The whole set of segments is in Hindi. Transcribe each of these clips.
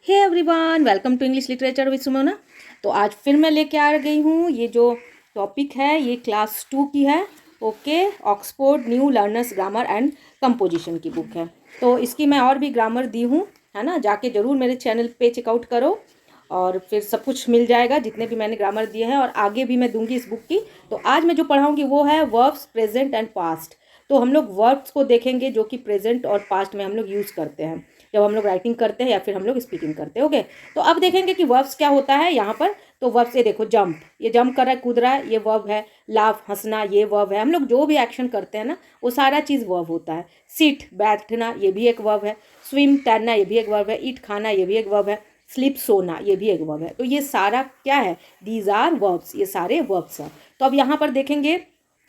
Hey everyone, welcome to English literature with Sumona. तो आज फिर मैं लेके आ गई हूँ। ये जो टॉपिक है ये क्लास 2 की है। Okay, Oxford new learners grammar and composition की बुक है। तो इसकी मैं और भी ग्रामर दी हूँ, है ना। जाके ज़रूर मेरे चैनल पे चेकआउट करो और फिर सब कुछ मिल जाएगा जितने भी मैंने ग्रामर दिए हैं, और आगे भी मैं दूंगी इस बुक की। तो आज मैं जो पढ़ाऊँगी वो है वर्ब्स प्रेजेंट एंड पास्ट। तो हम लोग वर्ब्स को देखेंगे जो कि प्रेजेंट और पास्ट में हम लोग यूज़ करते हैं जब हम लोग राइटिंग करते हैं या फिर हम लोग स्पीकिंग करते हैं। ओके, तो अब देखेंगे कि वर्ब्स क्या होता है यहाँ पर। तो वर्ब्स ये देखो, जंप, ये जंप कर रहा है, कूद रहा है, ये वर्ब है। लाफ, हंसना, ये वर्ब है। हम लोग जो भी एक्शन करते हैं ना वो सारा चीज़ वर्ब होता है। सिट, बैठना, ये भी एक वर्ब है। स्विम, तैरना, ये भी एक वर्ब है। ईट, खाना, ये भी एक वर्ब है। स्लीप, सोना, ये भी एक वर्ब है। तो ये सारा क्या है? दीज आर वर्ब्स, ये सारे वर्ब्स हैं। तो अब यहाँ पर देखेंगे,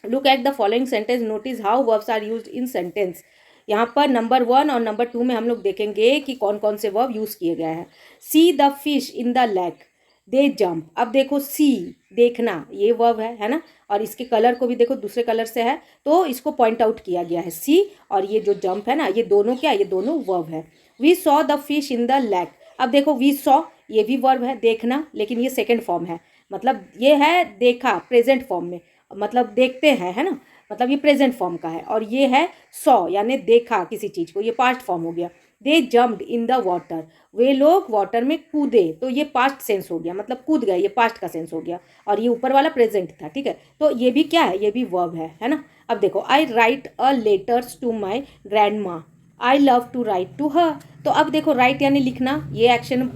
look at the following sentence, notice how verbs are used in sentence. यहाँ पर नंबर 1 और नंबर 2 में हम लोग देखेंगे कि कौन कौन से वर्ब यूज़ किए गए हैं। See the fish in the lake, they jump. अब देखो, सी देखना ये वर्ब है ना। और इसके कलर को भी देखो, दूसरे कलर से है तो इसको पॉइंट आउट किया गया है। सी और ये जो जंप है ना, ये दोनों क्या है? ये दोनों वर्ब है। We saw the fish in the lake. अब देखो, वी सॉ ये भी वर्ब है, देखना, लेकिन ये सेकेंड फॉर्म है। मतलब ये है देखा प्रेजेंट फॉर्म में, मतलब देखते हैं, है ना। मतलब ये प्रेजेंट फॉर्म का है। और ये है सॉ यानी देखा किसी चीज़ को, ये पास्ट फॉर्म हो गया। दे जम्प्ड इन द वाटर, वे लोग वाटर में कूदे, तो ये पास्ट सेंस हो गया, मतलब कूद गए, ये पास्ट का सेंस हो गया। और ये ऊपर वाला प्रेजेंट था, ठीक है। तो ये भी क्या है? ये भी वर्ब है ना। अब देखो, I write a letters to my grandma, I love to write to her. तो अब देखो, राइट यानी लिखना, ये एक्शन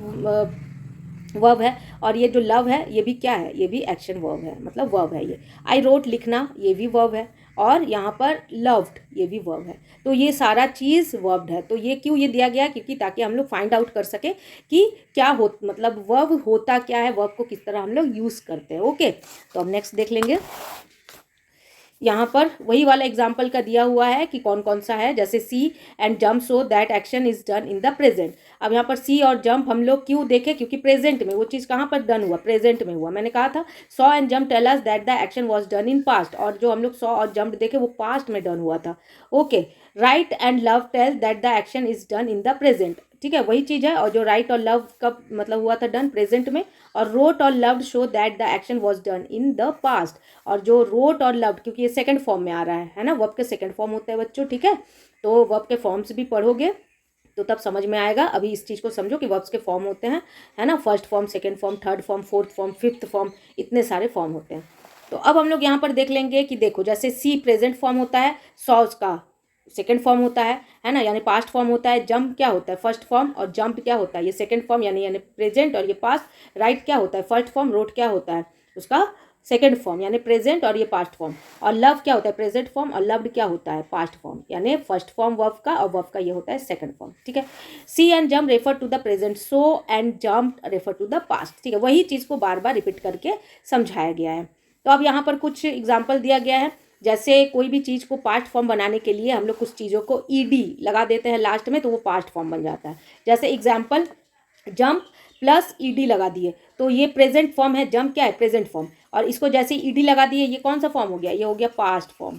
वर्ब है। और ये जो लव है ये भी क्या है? ये भी एक्शन वर्ब है, मतलब वर्ब है ये। आई रोट, लिखना, ये भी वर्ब है। और यहाँ पर लव्ड, ये भी वर्ब है। तो ये सारा चीज़ वर्ब्ड है। तो ये क्यों ये दिया गया? क्योंकि ताकि हम लोग फाइंड आउट कर सके कि क्या हो, मतलब वर्ब होता क्या है, वर्ब को किस तरह हम लोग यूज़ करते हैं। ओके, तो अब नेक्स्ट देख लेंगे। यहाँ पर वही वाला एग्जाम्पल का दिया हुआ है कि कौन कौन सा है। जैसे see and jump so that action is done in the present. अब यहाँ पर सी और जंप हम लोग क्यों देखें? क्योंकि प्रेजेंट में वो चीज़ कहाँ पर डन हुआ? प्रेजेंट में हुआ। मैंने कहा था saw and jump tell us that the action was done in past, और जो हम लोग सॉ और जंप देखे वो पास्ट में डन हुआ था। Okay, right and love tell that the action is done in the present, ठीक है, वही चीज़ है। और जो राइट और लव कब मतलब हुआ था? डन प्रेजेंट में। और रोट और loved show that the action was done in the past. और जो रोट और लव्ड, क्योंकि ये सेकंड फॉर्म में आ रहा है ना, वर्ब के सेकंड फॉर्म होते हैं बच्चों, ठीक है। तो वर्ब के फॉर्म्स भी पढ़ोगे तो तब समझ में आएगा। अभी इस चीज़ को समझो कि वर्ब्स के फॉर्म होते हैं, है ना। First form, second form, third form, fourth form, fifth form, इतने सारे फॉर्म होते हैं। तो अब हम लोग यहाँ पर देख लेंगे कि देखो, जैसे सी प्रेजेंट फॉर्म होता है, सॉ उसका सेकेंड फॉर्म होता है ना, यानी पास्ट फॉर्म होता है। जंप क्या होता है? First form. और जंप क्या होता है? ये सेकेंड फॉर्म, यानी प्रेजेंट, और ये पास्ट। राइट क्या होता है? First form. रोट क्या होता है? उसका सेकेंड फॉर्म, यानी प्रेजेंट, और ये पास्ट फॉर्म। और लव क्या होता है? Present form. और लव्ड क्या होता है? पास्ट फॉर्म, यानी फर्स्ट फॉर्म वर्ब का, और वर्ब का ये होता है सेकंड फॉर्म, ठीक है। See and jump refer to the present, saw and jump refer to the past, ठीक है। वही चीज़ को बार बार रिपीट करके समझाया गया है। तो अब यहाँ पर कुछ एग्जाम्पल दिया गया है। जैसे कोई भी चीज़ को पास्ट फॉर्म बनाने के लिए हम लोग कुछ चीज़ों को ईडी लगा देते हैं लास्ट में, तो वो पास्ट फॉर्म बन जाता है। जैसे एग्जाम्पल, जंप प्लस ईडी लगा दिए तो ये प्रेजेंट फॉर्म है। जंप क्या है? Present form. और इसको जैसे ईडी लगा दिए, ये कौन सा फॉर्म हो गया? ये हो गया पास्ट फॉर्म।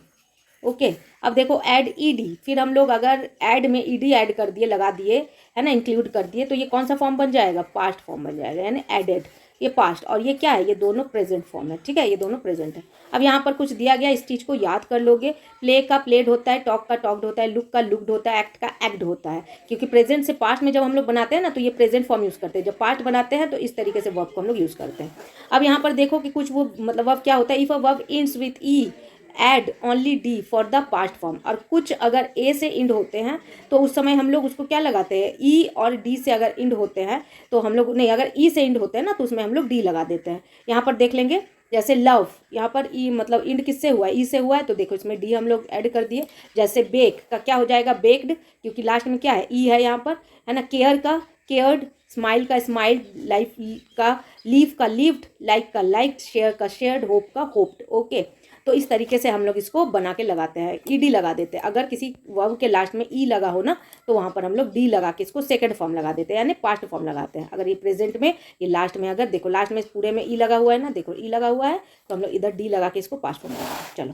ओके, अब देखो ऐड ईडी, फिर हम लोग अगर ऐड में ईडी ऐड कर दिए, लगा दिए, है ना, इंक्लूड कर दिए, तो ये कौन सा फॉर्म बन जाएगा? पास्ट फॉर्म बन जाएगा, यानी एडेड। ये पास्ट, और ये क्या है? ये दोनों प्रेजेंट फॉर्म है, ठीक है, ये दोनों प्रेजेंट है। अब यहाँ पर कुछ दिया गया, इस चीज़ को याद कर लोगे। प्ले का प्लेड होता है, टॉक का टॉक्ड होता है, लुक का लुक्ड होता है, एक्ट का एक्ट होता है। क्योंकि प्रेजेंट से पास्ट में जब हम लोग बनाते हैं ना, तो ये प्रेजेंट फॉर्म यूज़ करते हैं। जब पास्ट बनाते हैं तो इस तरीके से वर्ब को हम लोग यूज़ करते हैं। अब यहाँ पर देखो कि कुछ वो मतलब वर्ब क्या होता है। If a verb ends with E add only D for the past form. और कुछ अगर ए से इंड होते हैं तो उस समय हम लोग उसको क्या लगाते हैं? ई और डी से अगर इंड होते हैं तो हम लोग नहीं, अगर ई से इंड होते हैं ना तो उसमें हम लोग डी लगा देते हैं। यहाँ पर देख लेंगे, जैसे लव, यहाँ पर ई मतलब इंड किससे हुआ है? ई से हुआ है, तो देखो इसमें डी हम लोग ऐड कर दिए। जैसे बेक का क्या हो जाएगा? बेक्ड, क्योंकि लास्ट में क्या है? ई है यहाँ पर, है ना। केयर का केयर्ड, स्माइल का स्माइल्ड, लाइफ का लीव का लिव्ड, लाइक का लाइक्ड, शेयर का शेयर्ड, होप का होप्ड। ओके, तो इस तरीके से हम लोग इसको बना के लगाते हैं, ईडी लगा देते हैं। अगर किसी वर्ब के लास्ट में ई लगा हो ना तो वहाँ पर हम लोग डी लगा के इसको सेकंड फॉर्म लगा देते हैं, यानी पास्ट फॉर्म लगाते हैं। अगर ये प्रेजेंट में, ये लास्ट में, अगर देखो लास्ट में पूरे में ई लगा हुआ है ना, देखो ई लगा हुआ है, तो हम लोग इधर डी लगा के इसको पास्ट फॉर्म लगाते हैं। चलो,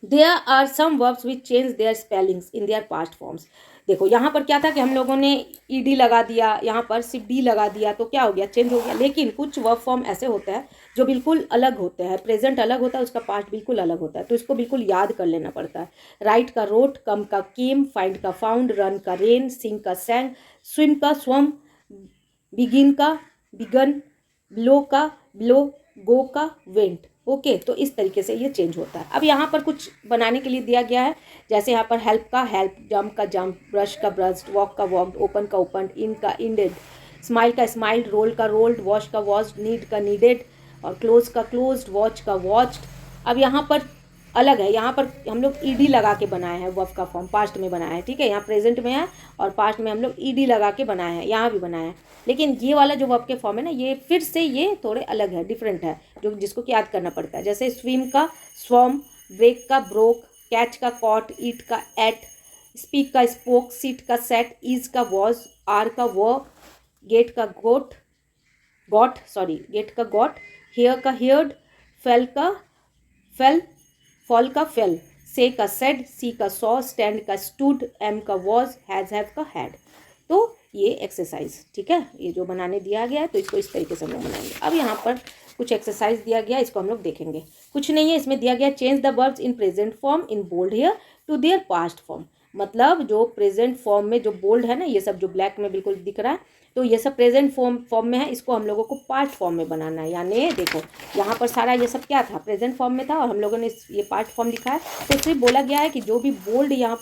there are some verbs which change their spellings in their past forms. देखो यहाँ पर क्या था कि हम लोगों ने ईडी लगा दिया, यहाँ पर सिर्फ डी लगा दिया, तो क्या हो गया, चेंज हो गया। लेकिन कुछ वर्ब फॉर्म ऐसे होते हैं जो बिल्कुल अलग होते हैं, प्रेजेंट अलग होता है, उसका पास्ट बिल्कुल अलग होता है, तो इसको बिल्कुल याद कर लेना पड़ता है। राइट का रोट, कम का केम, फाइंड का फाउंड, रन का रेन, सिंग का सैंग, स्विम का स्वम, बिगिन का बिगन, ब्लो का ब्लो, गो का वेंट। ओके, तो इस तरीके से ये चेंज होता है। अब यहाँ पर कुछ बनाने के लिए दिया गया है, जैसे यहाँ पर हेल्प का हेल्प, जंप का जंप, ब्रश का ब्रश्ड, वॉक का वॉकड, ओपन का ओपन, इन का इंडेड, स्माइल का स्माइल्ड, रोल का रोल्ड, वॉश का वॉश्ड, नीड का नीडेड, और क्लोज का क्लोज्ड, वॉच का वॉच्ड। अब यहाँ पर अलग है, यहाँ पर हम लोग ईडी लगा के बनाए हैं, वर्ब का फॉर्म पास्ट में बनाया है, ठीक है, यहाँ प्रेजेंट में है और पास्ट में हम लोग ईडी लगा के बनाए हैं, यहाँ भी बनाए हैं। लेकिन ये वाला जो वर्ब के फॉर्म है ना, ये फिर से ये थोड़े अलग है, डिफरेंट है, जो जिसको याद करना पड़ता है। जैसे स्विम का स्वम, ब्रेक का ब्रोक, कैच का कॉट, ईट का एट, स्पीक का स्पोक, सीट का सेट, ईज का वॉज, आर का वो, गेट का गोट गॉट, गेट का गॉट, हेयर का हेयर्ड, फेल का फेल, फॉल का फेल, से का सेड, सी का सॉ, स्टैंड का स्टूड, एम का वॉज, हैज़ हैव का हैड। तो ये एक्सरसाइज, ठीक है, ये जो बनाने दिया गया है, तो इसको इस तरीके से हम लोग बनाएंगे। अब यहाँ पर कुछ एक्सरसाइज दिया गया, इसको हम लोग देखेंगे। कुछ नहीं है, इसमें दिया गया change the verbs in present form in bold here to their past form. मतलब जो प्रेजेंट फॉर्म में जो बोल्ड है ना, ये सब जो ब्लैक में बिल्कुल दिख रहा है, तो ये सब प्रेजेंट फॉर्म में है, इसको हम लोगों को पास्ट फॉर्म में बनाना है। यानी देखो यहाँ पर सारा ये सब क्या था, प्रेजेंट फॉर्म में था, और हम लोगों ने ये पास्ट फॉर्म लिखा है। तो सिर्फ बोला गया है कि जो भी बोल्ड यहाँ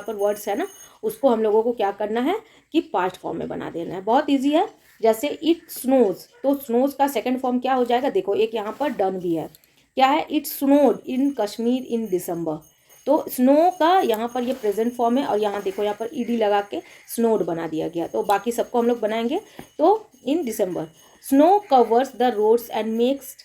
पर वर्ड्स है ना, उसको हम लोगों को क्या करना है कि पास्ट फॉर्म में बना देना है। बहुत ईजी है। जैसे इट स्नोज, तो स्नोज का सेकंड फॉर्म क्या हो जाएगा, देखो एक यहाँ पर डन भी है, क्या है, इट स्नोड इन कश्मीर इन दिसंबर। तो स्नो का यहाँ पर ये प्रेजेंट फॉर्म है, और यहाँ देखो यहाँ पर ईडी लगा के स्नोड बना दिया गया। तो बाकी सबको हम लोग बनाएंगे। तो in December, snow covers the roads and makes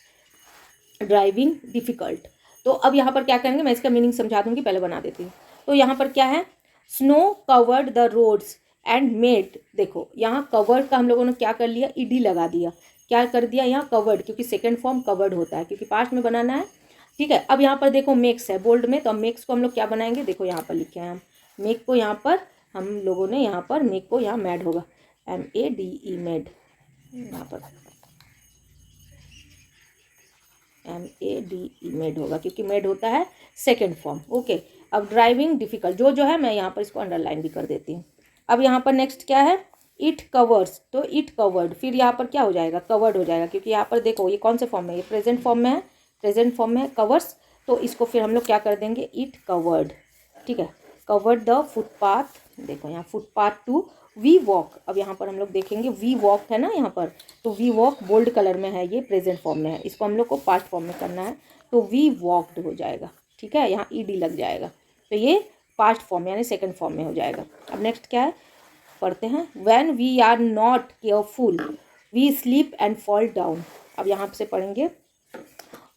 driving difficult. तो अब यहाँ पर क्या करेंगे, मैं इसका मीनिंग समझा दूँगी, पहले बना देती हूँ। तो यहाँ पर क्या है, snow covered the roads and made, देखो यहाँ कवर्ड का हम लोगों ने क्या कर लिया, ईडी लगा दिया, क्या कर दिया यहाँ कवर्ड, क्योंकि सेकंड फॉर्म कवर्ड होता है, क्योंकि पास्ट में बनाना है, ठीक है। अब यहाँ पर देखो मेक्स है बोल्ड में, तो अब मेक्स को हम लोग क्या बनाएंगे, देखो यहाँ पर लिखे हैं हम मेक को, यहाँ पर हम लोगों ने यहाँ पर मेक को यहाँ मैड होगा, MADE मेड, यहाँ पर MADE मेड होगा, क्योंकि मेड होता है सेकेंड फॉर्म। ओके, अब ड्राइविंग डिफ़िकल्ट जो है, मैं यहाँ पर इसको अंडरलाइन भी कर देती हूँ। अब यहाँ पर नेक्स्ट क्या है, इट कवर्स, तो इट कवर्ड, फिर यहाँ पर क्या हो जाएगा, कवर्ड हो जाएगा, क्योंकि यहाँ पर देखो ये कौन से फॉर्म में, ये प्रेजेंट फॉर्म में है, प्रेजेंट फॉर्म में है कवर्स, तो इसको फिर हम लोग क्या कर देंगे, इट कवर्ड, ठीक है। कवर्ड द फुटपाथ, देखो यहाँ फुटपाथ टू वी वॉक। अब यहाँ पर हम लोग देखेंगे वी वॉक है ना यहाँ पर, तो वी वॉक बोल्ड कलर में है, ये प्रेजेंट फॉर्म में है, इसको हम लोग को पास्ट फॉर्म में करना है, तो वी वॉकड हो जाएगा, ठीक है, यहाँ ईडी लग जाएगा, तो ये पास्ट फॉर्म यानी सेकंड फॉर्म में हो जाएगा। अब नेक्स्ट क्या है, पढ़ते हैं, when we are not careful we sleep and fall down. अब यहाँ से पढ़ेंगे,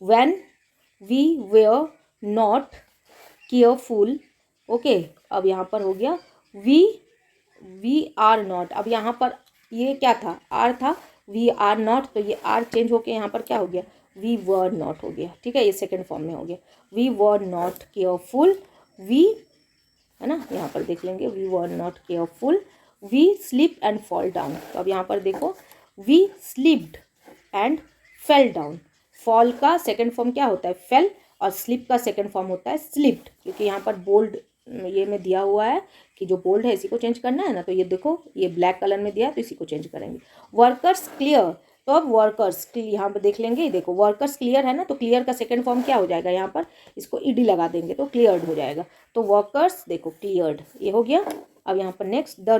when we were not careful, okay. अब यहाँ पर हो गया वी आर नॉट, अब यहाँ पर ये क्या था, आर था, वी आर नॉट, तो ये आर चेंज होके यहाँ पर क्या हो गया, वी वर नॉट हो गया, ठीक है, ये सेकंड फॉर्म में हो गया, we were not careful, we है ना, यहाँ पर देख लेंगे, we were not careful we slip and fall down. तो अब यहाँ पर देखो, we slipped and fell down, fall का सेकंड फॉर्म क्या होता है, फेल, और स्लिप का सेकंड फॉर्म होता है स्लिप्ड, क्योंकि यहाँ पर बोल्ड ये में दिया हुआ है कि जो बोल्ड है इसी को चेंज करना है ना, तो ये देखो ये ब्लैक कलर में दिया है, तो इसी को चेंज करेंगे। वर्कर्स क्लियर, तो अब वर्कर्स यहाँ पर देख लेंगे, देखो वर्कर्स क्लियर है ना, तो क्लियर का सेकंड फॉर्म क्या हो जाएगा, यहाँ पर इसको ईडी लगा देंगे तो क्लियर्ड हो जाएगा, तो वर्कर्स देखो क्लियर्ड, ये हो गया। अब यहाँ पर next, the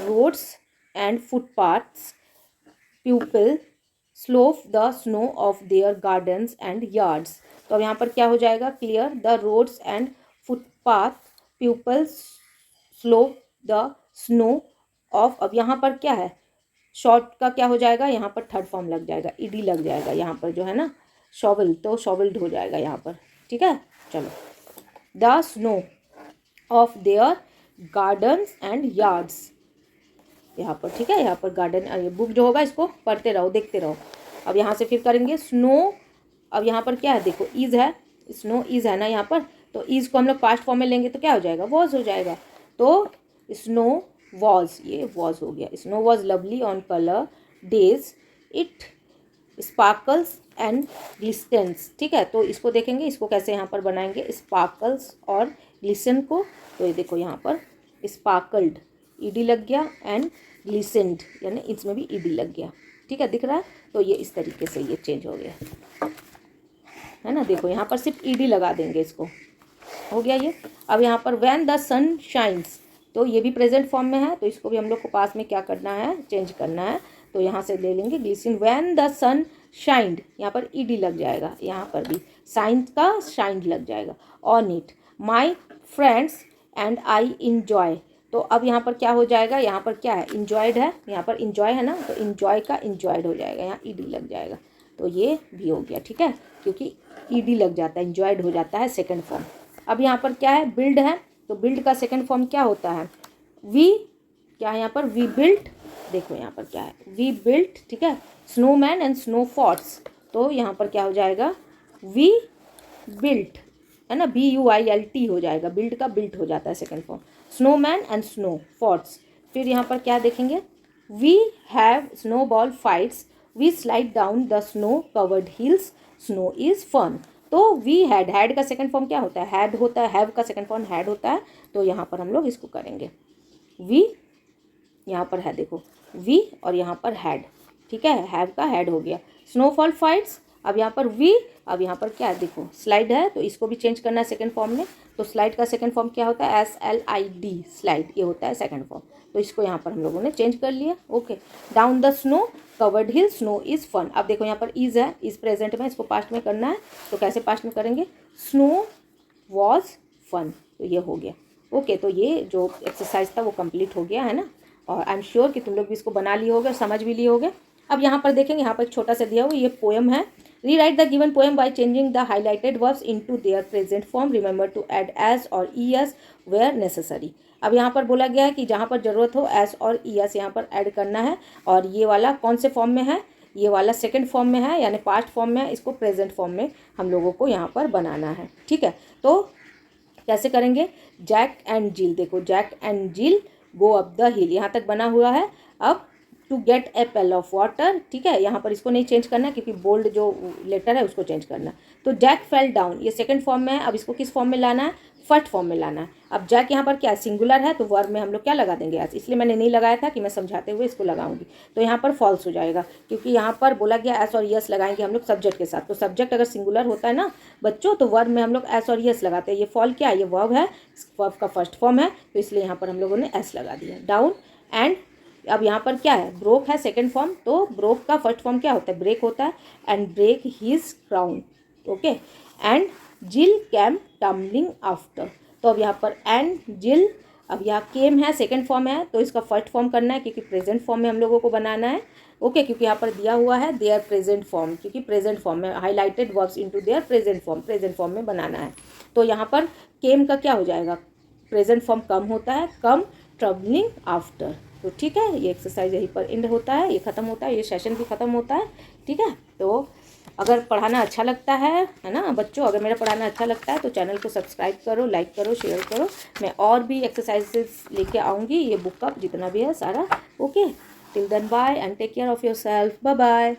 roads and footpaths people slope the snow off their gardens and yards. तो अब यहाँ पर क्या हो जाएगा, clear, the roads and footpath people slope the snow off. अब यहाँ पर क्या है, शॉर्ट का क्या हो जाएगा, यहाँ पर थर्ड फॉर्म लग जाएगा, ईडी लग जाएगा यहाँ पर जो है ना, शॉवल, तो शॉवल्ड हो जाएगा यहाँ पर, ठीक है। चलो, the snow off their gardens and yards, यहाँ पर ठीक है, यहाँ पर गार्डन, बुक जो होगा इसको पढ़ते रहो, देखते रहो। अब यहाँ से फिर करेंगे स्नो, अब यहाँ पर क्या है, देखो इज है, स्नो इज है ना यहाँ पर, तो इज को हम लोग पास्ट फॉर्म में लेंगे तो क्या हो जाएगा, वॉज हो जाएगा। तो स्नो वॉज, ये वॉज हो गया। Snow was lovely on colour days, it sparkles and glistens. ठीक है, तो इसको देखेंगे, इसको कैसे यहाँ पर बनाएंगे स्पार्कल्स और ग्लिसन को। तो ये देखो यहाँ पर स्पार्कल्ड ईडी लग गया एंड ग्लिसेंड यानी इसमें भी ईडी लग गया। ठीक है, दिख रहा है। तो ये इस तरीके से ये चेंज हो गया है ना। देखो यहाँ पर सिर्फ ईडी लगा देंगे, इसको हो गया ये। अब यहाँ पर व्हेन द सन शाइन्स, तो ये भी प्रेजेंट फॉर्म में है, तो इसको भी हम लोग को पास में क्या करना है, चेंज करना है। तो यहाँ से ले लेंगे ग्लिसिन, व्हेन द सन शाइंड, यहाँ पर ईडी लग जाएगा, यहाँ पर भी साइन का शाइंड लग जाएगा। On it my friends and I enjoy, तो अब यहाँ पर क्या हो जाएगा, यहाँ पर क्या है, इंजॉयड है, यहाँ पर इंजॉय है ना, तो इंजॉय का इंजॉयड हो जाएगा, यहाँ ईडी लग जाएगा। तो ये भी हो गया। ठीक है, क्योंकि ईडी लग जाता है, इंजॉयड हो जाता है सेकंड फॉर्म। अब यहाँ पर क्या है, बिल्ड है, तो बिल्ड का सेकंड फॉर्म क्या होता है, वी, क्या है यहाँ पर, वी बिल्ट। देखो यहाँ पर क्या है, वी बिल्ट। ठीक है, स्नोमैन एंड स्नो फोर्ट्स, तो यहाँ पर क्या हो जाएगा, वी बिल्ट है ना, BUILT हो जाएगा, बिल्ड का बिल्ट हो जाता है second form, snowman and snow forts. फिर यहाँ पर क्या देखेंगे, we have snowball fights, we slide down the snow covered hills, snow is fun. तो वी हैड, हैड का सेकंड फॉर्म क्या होता है, हैड होता है, हैव का सेकंड फॉर्म हैड होता है। तो यहाँ पर हम लोग इसको करेंगे, वी यहाँ पर है, देखो वी और यहाँ पर हैड। ठीक है, हैव का हैड हो गया। स्नोफॉल फाइट्स, अब यहाँ पर वी, अब यहाँ पर क्या है, देखो स्लाइड है, तो इसको भी चेंज करना है सेकंड फॉर्म में। तो स्लाइड का सेकंड फॉर्म क्या होता है, SLID, स्लाइड, ये होता है सेकंड फॉर्म। तो इसको यहाँ पर हम लोगों ने चेंज कर लिया। Okay, down the snow covered hill, snow is fun. अब देखो यहाँ पर इज़ है, इज़ प्रेजेंट में, इसको पास्ट में करना है। तो कैसे पास्ट में करेंगे, स्नो वॉज फन, तो ये हो गया। ओके, तो ये जो एक्सरसाइज था वो कंप्लीट हो गया है ना, और आई एम श्योर कि तुम लोग भी इसको बना लिए होगे, समझ भी लिए होगे। अब यहाँ पर देखेंगे, यहाँ पर एक छोटा सा दिया हुआ ये पोएम है। Rewrite the given poem by changing the highlighted verbs into their present form, remember to add S और ईएस वेयर नेसेसरी। अब यहाँ पर बोला गया है कि जहाँ पर ज़रूरत हो एस और ईएस यहाँ पर ऐड करना है, और ये वाला कौन से फॉर्म में है, ये वाला सेकंड फॉर्म में है, यानी पास्ट फॉर्म में है, इसको प्रेजेंट फॉर्म में हम लोगों को यहाँ पर बनाना है। ठीक है, तो कैसे करेंगे, जैक एंड जिल, देखो जैक एंड जिल गो अप द हिल, यहाँ तक बना हुआ है। अब to get a pail of water, ठीक है, यहाँ पर इसको नहीं चेंज करना है क्योंकि बोल्ड जो लेटर है उसको चेंज करना है। तो जैक फेल डाउन, ये सेकंड फॉर्म में है, अब इसको किस फॉर्म में लाना है, फर्स्ट फॉर्म में लाना है। अब जैक यहाँ पर क्या सिंगुलर है, तो वर्ब में हम लोग क्या लगा देंगे एस, इसलिए मैंने नहीं लगाया था कि मैं समझाते हुए इसको लगाऊंगी। तो यहाँ पर फॉल्स हो जाएगा, क्योंकि यहाँ पर बोला गया एस और यस लगाएंगे हम लोग सब्जेक्ट के साथ। तो सब्जेक्ट अगर सिंगुलर होता है ना बच्चों, तो वर्ब में हम लोग एस और यस लगाते हैं। ये फॉल क्या है, ये वर्ब है, वर्ब का फर्स्ट फॉर्म है, तो इसलिए यहाँ पर हम लोगों ने एस लगा दिया। डाउन एंड, अब यहाँ पर क्या है, ब्रोक है सेकंड फॉर्म, तो ब्रोक का फर्स्ट फॉर्म क्या होता है, ब्रेक होता है, and break his crown. Okay, and Jill came tumbling after, तो अब यहाँ पर एंड जिल, अब यहाँ केम है सेकंड फॉर्म है, तो इसका फर्स्ट फॉर्म करना है क्योंकि प्रेजेंट फॉर्म में हम लोगों को बनाना है। ओके, क्योंकि यहाँ पर दिया हुआ है देयर प्रेजेंट फॉर्म, क्योंकि प्रेजेंट फॉर्म में highlighted verbs into their present form में बनाना है। तो यहाँ पर केम का क्या हो जाएगा, प्रेजेंट फॉर्म कम होता है, कम ट्रबलिंग आफ्टर। तो ठीक है, ये एक्सरसाइज यहीं पर एंड होता है, ये ख़त्म होता है, ये सेशन भी ख़त्म होता है। ठीक है, तो अगर पढ़ाना अच्छा लगता है ना बच्चों, अगर मेरा पढ़ाना अच्छा लगता है तो चैनल को सब्सक्राइब करो, लाइक करो, शेयर करो। मैं और भी एक्सरसाइजेस लेके आऊँगी, ये बुक का जितना भी है सारा। Okay, till then bye and take care of yourself, bye bye.